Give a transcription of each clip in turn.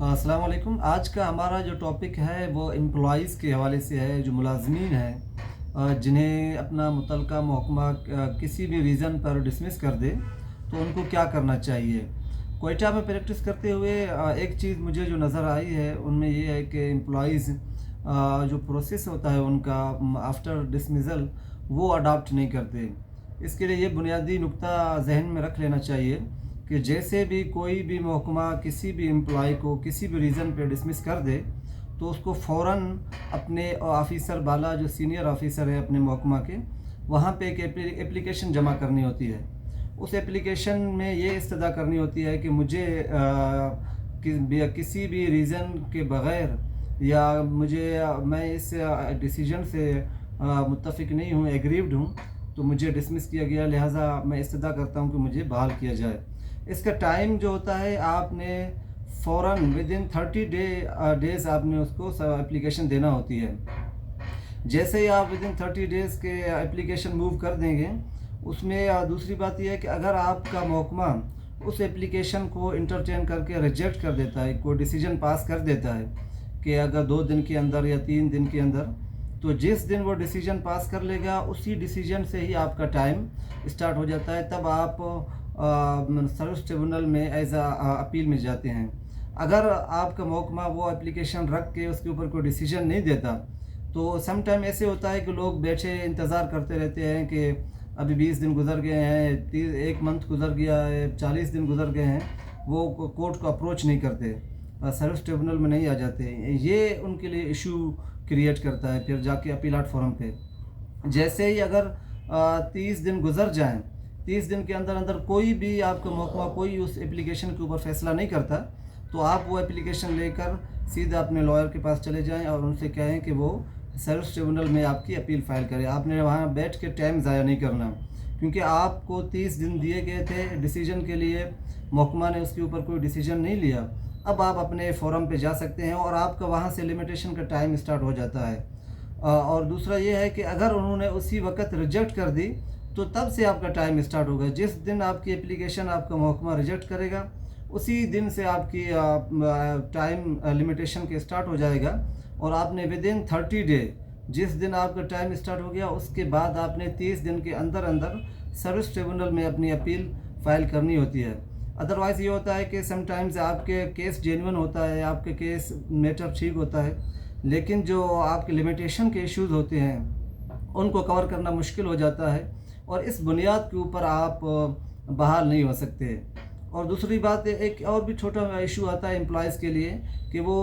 अस्सलाम वालेकुम। आज का हमारा जो टॉपिक है वो एम्प्लॉइज़ के हवाले से है, जो मुलाज़मीन हैं जिन्हें अपना मुतलका महकमा किसी भी रीज़न पर डिसमिस कर दे तो उनको क्या करना चाहिए। क्वेटा में प्रैक्टिस करते हुए एक चीज़ मुझे जो नज़र आई है उनमें ये है कि एम्प्लॉइज़ जो प्रोसेस होता है उनका आफ्टर डिसमिसल वो अडॉप्ट नहीं करते। इसके लिए ये बुनियादी नुक्ता जहन में रख लेना चाहिए कि जैसे भी कोई भी महकमा किसी भी एम्प्लॉय को किसी भी रीज़न पे डिसमिस कर दे तो उसको फ़ौरन अपने ऑफ़िसर बाला जो सीनियर ऑफ़िसर है अपने महकमा के, वहाँ पे एक एप्लीकेशन जमा करनी होती है। उस एप्लीकेशन में ये इस्तदा करनी होती है कि मुझे किसी भी रीज़न के बग़ैर या मैं इस डिसीजन से मुत्तफ़िक नहीं हूँ, एग्रीव्ड हूँ, तो मुझे डिसमिस किया गया, लिहाजा मैं इस्तदा करता हूँ कि मुझे बहाल किया जाए। इसका टाइम जो होता है आपने फ़ौरन विदिन 30 डेज़ आपने उसको एप्लीकेशन देना होती है। जैसे ही आप विदिन 30 डेज़ के एप्लीकेशन मूव कर देंगे, उसमें दूसरी बात यह है कि अगर आपका महकमा उस एप्लीकेशन को इंटरटेन करके रिजेक्ट कर देता है, कोई डिसीजन पास कर देता है कि अगर 2 दिन के अंदर या 3 दिन के अंदर, तो जिस दिन वो डिसीजन पास कर लेगा उसी डिसीजन से ही आपका टाइम स्टार्ट हो जाता है। तब आप सर्विस ट्रिब्यूनल में एज अपील में जाते हैं। अगर आपका महकमा वो एप्लीकेशन रख के उसके ऊपर कोई डिसीजन नहीं देता तो सम टाइम ऐसे होता है कि लोग बैठे इंतज़ार करते रहते हैं कि अभी 20 दिन गुजर गए हैं, 1 मंथ गुजर गया है, 40 दिन गुजर गए हैं, वो कोर्ट को अप्रोच नहीं करते, सर्विस ट्रिब्यूनल में नहीं आ जाते। ये उनके लिए इशू क्रिएट करता है फिर जाके अपीलाट फोरम पे। जैसे ही अगर 30 दिन गुजर जाएं, 30 दिन के अंदर अंदर कोई भी आपका महकमा कोई उस एप्लीकेशन के ऊपर फ़ैसला नहीं करता, तो आप वो एप्लीकेशन लेकर सीधा अपने लॉयर के पास चले जाएं और उनसे कहें कि वो सर्विस ट्रिब्यूनल में आपकी अपील फ़ाइल करें। आपने वहाँ बैठ के टाइम ज़ाया नहीं करना, क्योंकि आपको 30 दिन दिए गए थे डिसीजन के लिए, महकमा ने उसके ऊपर कोई डिसीजन नहीं लिया। अब आप अपने फोरम पे जा सकते हैं और आपका वहाँ से लिमिटेशन का टाइम स्टार्ट हो जाता है। और दूसरा ये है कि अगर उन्होंने उसी वक्त रिजेक्ट कर दी तो तब से आपका टाइम स्टार्ट होगा। जिस दिन आपकी एप्लीकेशन आपका महकमा रिजेक्ट करेगा उसी दिन से आपकी टाइम लिमिटेशन के स्टार्ट हो जाएगा और आपने विदिन 30 डे, जिस दिन आपका टाइम स्टार्ट हो गया उसके बाद आपने 30 दिन के अंदर अंदर सर्विस ट्रिब्यूनल में अपनी अपील फ़ाइल करनी होती है। अदरवाइज़ ये होता है कि समटाइम्स आपके केस जेन्युइन होता है, आपके केस मैटर ठीक होता है, लेकिन जो आपके लिमिटेशन के इश्यूज़ होते हैं उनको कवर करना मुश्किल हो जाता है और इस बुनियाद के ऊपर आप बहाल नहीं हो सकते। और दूसरी बात, एक और भी छोटा इशू आता है एम्प्लॉइज़ के लिए कि वो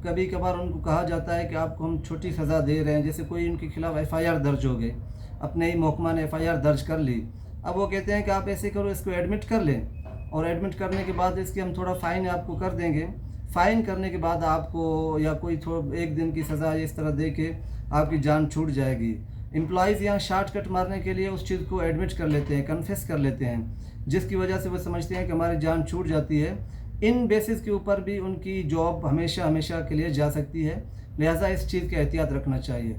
कभी कभार उनको कहा जाता है कि आपको हम छोटी सज़ा दे रहे हैं। जैसे कोई उनके खिलाफ़ FIR दर्ज हो गए, अपने ही महकमा ने FIR दर्ज कर ली, अब वो कहते हैं कि आप ऐसे करो, इसको एडमिट कर लें और एडमिट करने के बाद इसकी हम थोड़ा फ़ाइन आपको कर देंगे। फ़ाइन करने के बाद आपको या कोई 1 दिन की सज़ा इस तरह दे के आपकी जान छूट जाएगी। एम्प्लॉइज़ यहाँ शॉर्टकट मारने के लिए उस चीज़ को एडमिट कर लेते हैं, कन्फेस कर लेते हैं, जिसकी वजह से वो समझते हैं कि हमारी जान छूट जाती है। इन बेसिस के ऊपर भी उनकी जॉब हमेशा हमेशा के लिए जा सकती है, लिहाजा इस चीज़ का एहतियात रखना चाहिए।